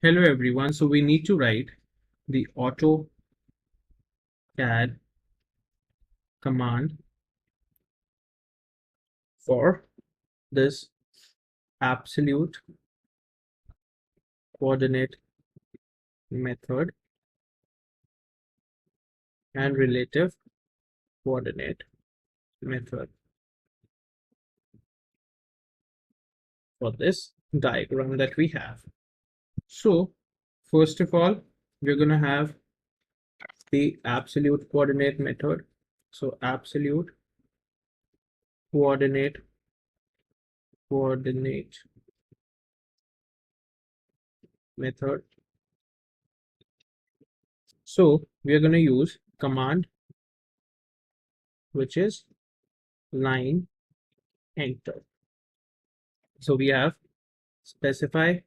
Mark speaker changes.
Speaker 1: Hello everyone. So we need to write the AutoCAD command for this absolute coordinate method and relative coordinate method for this diagram that we have. So first of all, we're going to have the absolute coordinate method. So absolute coordinate method. So we are going to use command which is line enter. So we have specify